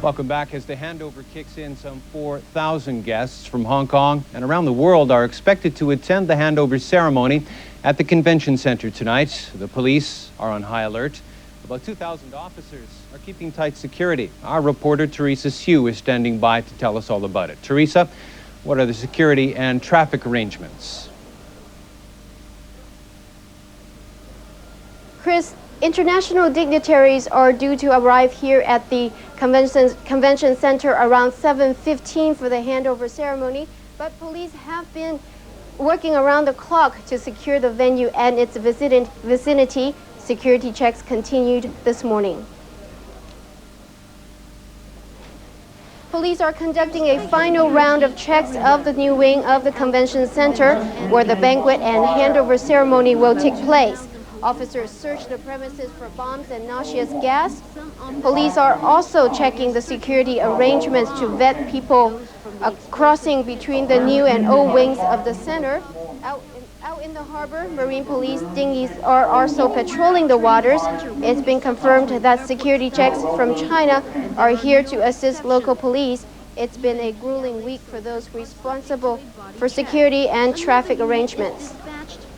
Welcome back. As the handover kicks in, some 4,000 guests from Hong Kong and around the world are expected to attend the handover ceremony at the convention center tonight. The police are on high alert. About 2,000 officers are keeping tight security. Our reporter Teresa Hsu is standing by to tell us all about it. Teresa, what are the security and traffic arrangements? Chris, international dignitaries are due to arrive here at the convention center around 7:15 for the handover ceremony, but police have been working around the clock to secure the venue and its vicinity. Security checks continued this morning. Police are conducting a final round of checks of the new wing of the convention center, where the banquet and handover ceremony will take place. Officers search the premises for bombs and noxious gas. Police are also checking the security arrangements to vet people crossing between the new and old wings of the center. Out in the harbor, Marine police dinghies are also patrolling the waters. It's been confirmed that security checks from China are here to assist local police. It's been a grueling week for those responsible for security and traffic arrangements.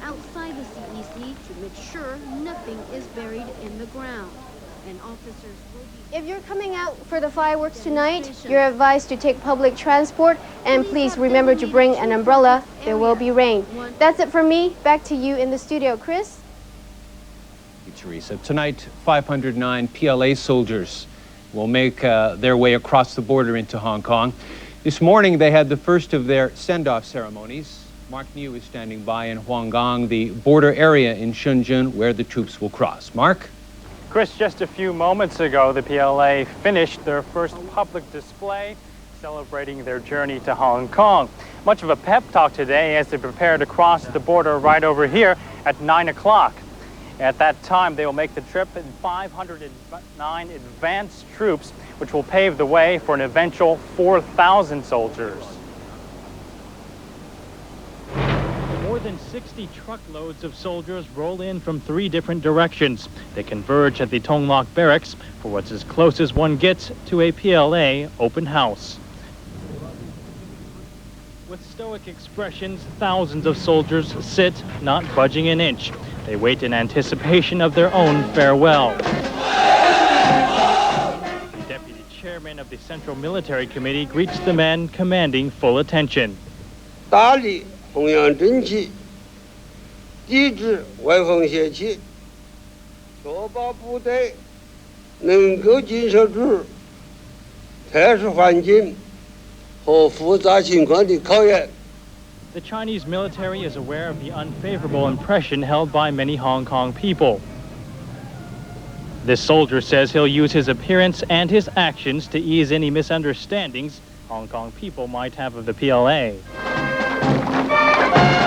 Outside the CEC to make sure nothing is buried in the ground. And officers will be... If you're coming out for the fireworks tonight, you're advised to take public transport, and please remember to bring an umbrella. There will be rain. That's it from me. Back to you in the studio, Chris. Thank you, Teresa. Tonight, 509 PLA soldiers will make their way across the border into Hong Kong. This morning, they had the first of their send-off ceremonies. Mark New is standing by in Huanggang, the border area in Shenzhen, where the troops will cross. Mark? Chris, just a few moments ago, the PLA finished their first public display, celebrating their journey to Hong Kong. Much of a pep talk today as they prepare to cross the border right over here at 9 o'clock. At that time, they will make the trip in 509 advanced troops, which will pave the way for an eventual 4,000 soldiers. More than 60 truckloads of soldiers roll in from 3 different directions. They converge at the Tung Lok barracks for what's as close as one gets to a PLA open house. With stoic expressions, thousands of soldiers sit, not budging an inch. They wait in anticipation of their own farewell. The deputy chairman of the Central Military Committee greets the men, commanding full attention. 弘扬正气，抵制外风邪气，确保部队能够经受住特殊环境和复杂情况的考验。 The Chinese military is aware of the unfavorable impression held by many Hong Kong people. This soldier says he'll use his appearance and his actions to ease any misunderstandings Hong Kong people might have of the PLA.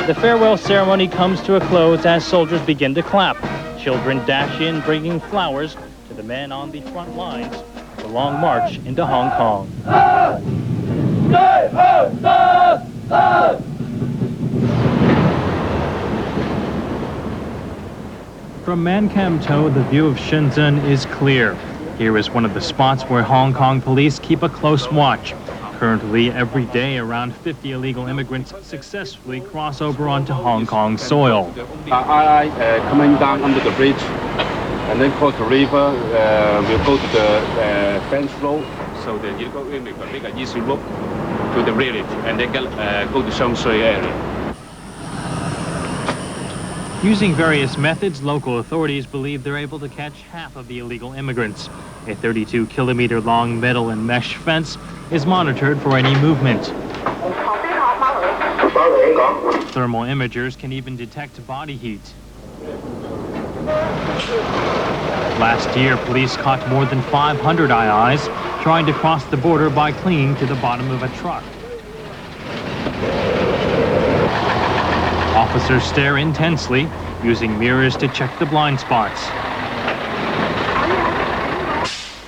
The farewell ceremony comes to a close as soldiers begin to clap. Children dash in, bringing flowers to the men on the front lines of the long march into Hong Kong. From Man Kam To, the view of Shenzhen is clear. Here is one of the spots where Hong Kong police keep a close watch. Currently, every day, around 50 illegal immigrants successfully cross over onto Hong Kong soil. Coming down under the bridge and then cross the river, we'll go to the fence road. So the illegal immigrants make an easy route to the village and then go to Zourer area. Using various methods, local authorities believe they're able to catch half of the illegal immigrants. A 32-kilometer-long metal and mesh fence is monitored for any movement. Thermal imagers can even detect body heat. Last year, police caught more than 500 IIs trying to cross the border by clinging to the bottom of a truck. Officers stare intensely, using mirrors to check the blind spots.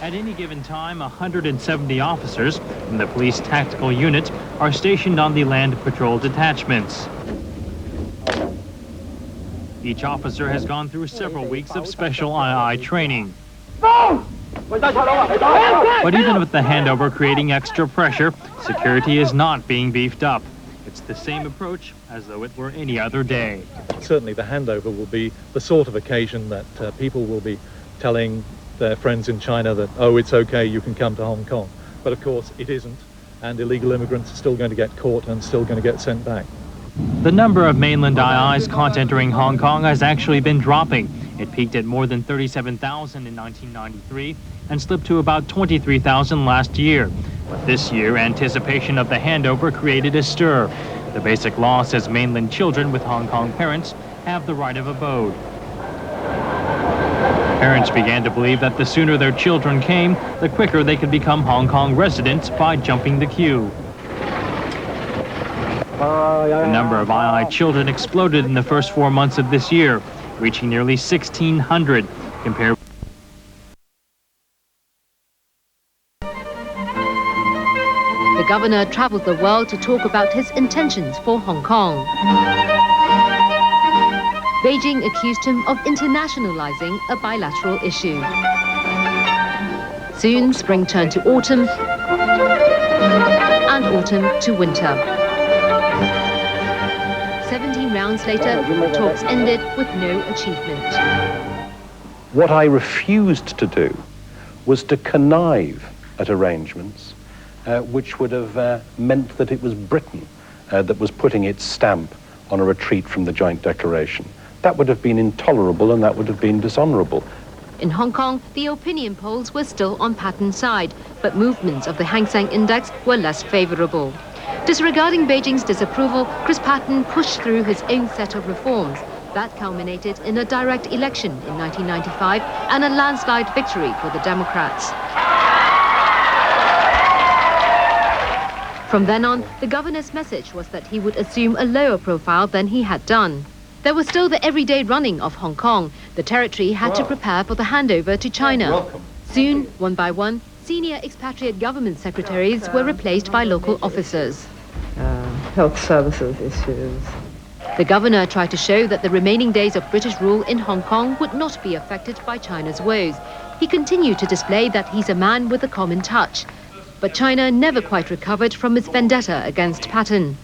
At any given time, 170 officers from the police tactical unit are stationed on the land patrol detachments. Each officer has gone through several weeks of special II training. But even with the handover creating extra pressure, security is not being beefed up. It's the same approach as though it were any other day. Certainly the handover will be the sort of occasion that people will be telling their friends in China that, oh, it's okay, you can come to Hong Kong. But of course it isn't, and illegal immigrants are still going to get caught and still going to get sent back. The number of mainland IIs caught entering Hong Kong has actually been dropping. It peaked at more than 37,000 in 1993 and slipped to about 23,000 last year. But this year, anticipation of the handover created a stir. The basic law says mainland children with Hong Kong parents have the right of abode. Parents began to believe that the sooner their children came, the quicker they could become Hong Kong residents by jumping the queue. The number of II children exploded in the first 4 months of this year, reaching nearly 1,600 compared. The governor traveled the world to talk about his intentions for Hong Kong. Beijing accused him of internationalizing a bilateral issue. Soon, spring turned to autumn, and autumn to winter. 17 rounds later, the talks ended with no achievement. What I refused to do was to connive at arrangements which would have meant that it was Britain that was putting its stamp on a retreat from the joint declaration. That would have been intolerable and that would have been dishonorable. In Hong Kong, the opinion polls were still on Patten's side, but movements of the Hang Seng Index were less favorable. Disregarding Beijing's disapproval, Chris Patten pushed through his own set of reforms. That culminated in a direct election in 1995 and a landslide victory for the Democrats. From then on, the governor's message was that he would assume a lower profile than he had done. There was still the everyday running of Hong Kong. The territory had to prepare for the handover to China. Soon, one by one, senior expatriate government secretaries were replaced by local officers. Health services issues. The governor tried to show that the remaining days of British rule in Hong Kong would not be affected by China's woes. He continued to display that he's a man with a common touch. But China never quite recovered from its vendetta against Patten.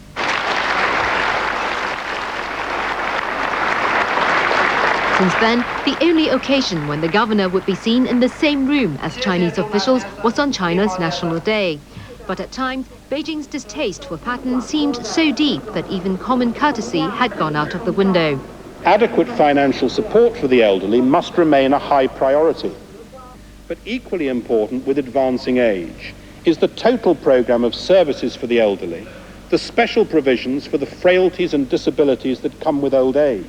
Since then, the only occasion when the governor would be seen in the same room as Chinese officials was on China's National Day. But at times, Beijing's distaste for Patten seemed so deep that even common courtesy had gone out of the window. Adequate financial support for the elderly must remain a high priority. But equally important with advancing age is the total programme of services for the elderly, the special provisions for the frailties and disabilities that come with old age.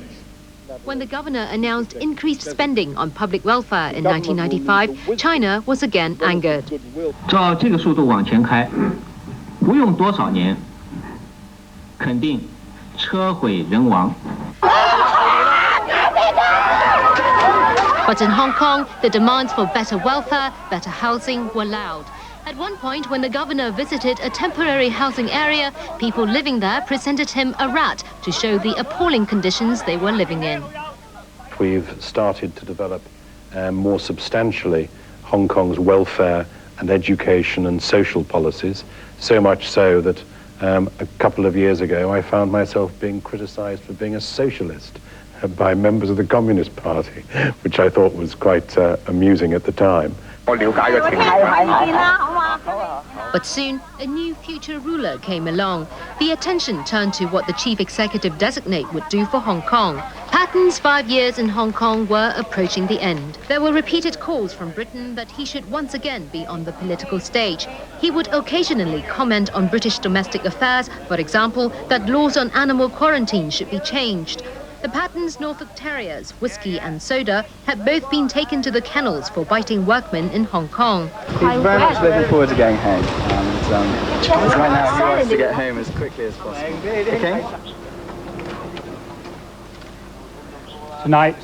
When the governor announced increased spending on public welfare in 1995, China was again angered. 照这个速度往前开，不用多少年，肯定车毁人亡。 But in Hong Kong, the demands for better welfare, better housing were loud. At one point, when the governor visited a temporary housing area, people living there presented him a rat to show the appalling conditions they were living in. We've started to develop more substantially Hong Kong's welfare and education and social policies, so much so that a couple of years ago I found myself being criticized for being a socialist by members of the Communist Party, which I thought was quite amusing at the time. But soon, a new future ruler came along. The attention turned to what the chief executive designate would do for Hong Kong. Patten's 5 years in Hong Kong were approaching the end. There were repeated calls from Britain that he should once again be on the political stage. He would occasionally comment on British domestic affairs, for example, that laws on animal quarantine should be changed. The Pattens' Norfolk Terriers, Whiskey and Soda, had both been taken to the kennels for biting workmen in Hong Kong. He's very much looking forward to getting home. And right now he wants to get home as quickly as possible. Okay? Tonight,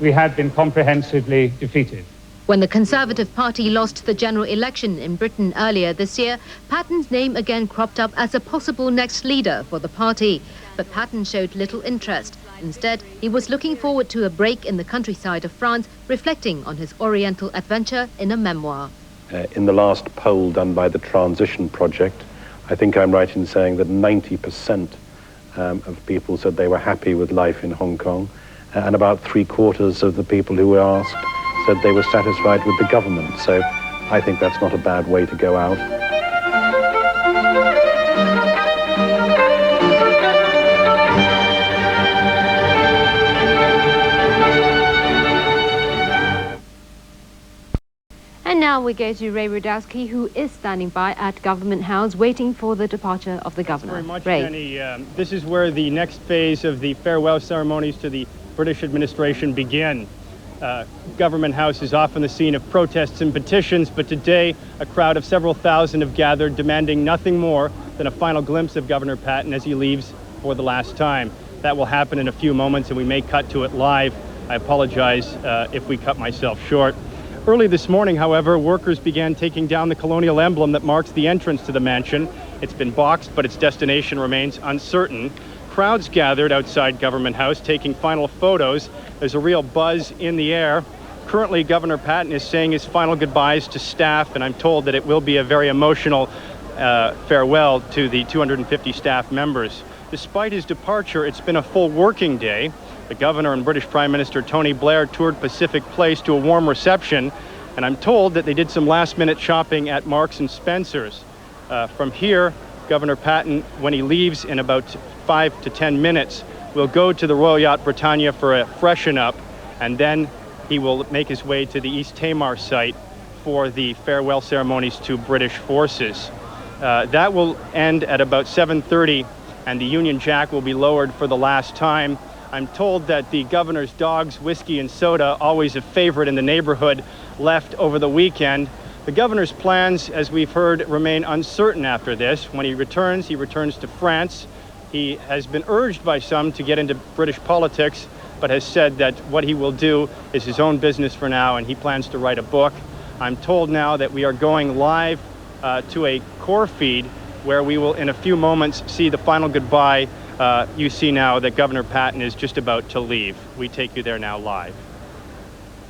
we have been comprehensively defeated. When the Conservative Party lost the general election in Britain earlier this year, Patten's name again cropped up as a possible next leader for the party. But Patten showed little interest. Instead, he was looking forward to a break in the countryside of France, reflecting on his Oriental adventure in a memoir. In the last poll done by the Transition Project, I think I'm right in saying that 90% of people said they were happy with life in Hong Kong, and about 3/4 of the people who were asked said they were satisfied with the government. So I think that's not a bad way to go out. And now we go to Ray Rudowski, who is standing by at Government House, waiting for the departure of the governor. Thanks very much, Ray. Jenny. This is where the next phase of the farewell ceremonies to the British administration begin. Government House is often the scene of protests and petitions, but today a crowd of several thousand have gathered, demanding nothing more than a final glimpse of Governor Patten as he leaves for the last time. That will happen in a few moments, and we may cut to it live. I apologize if we cut myself short. Early this morning, however, workers began taking down the colonial emblem that marks the entrance to the mansion. It's been boxed, but its destination remains uncertain. Crowds gathered outside Government House taking final photos. There's a real buzz in the air. Currently, Governor Patten is saying his final goodbyes to staff, and I'm told that it will be a very emotional farewell to the 250 staff members. Despite his departure, it's been a full working day. The governor and British Prime Minister Tony Blair toured Pacific Place to a warm reception, and I'm told that they did some last-minute shopping at Marks and Spencer's. From here, Governor Patten, when he leaves in about 5 to 10 minutes, will go to the Royal Yacht Britannia for a freshen up, and then he will make his way to the East Tamar site for the farewell ceremonies to British forces. That will end at about 7:30, and the Union Jack will be lowered for the last time. I'm told that the governor's dogs, whiskey and soda, always a favorite in the neighborhood, left over the weekend. The governor's plans, as we've heard, remain uncertain after this. When he returns to France. He has been urged by some to get into British politics, but has said that what he will do is his own business for now, and he plans to write a book. I'm told now that we are going live to a core feed where we will, in a few moments, see the final goodbye. You see now that Governor Patten is just about to leave. We take you there now live.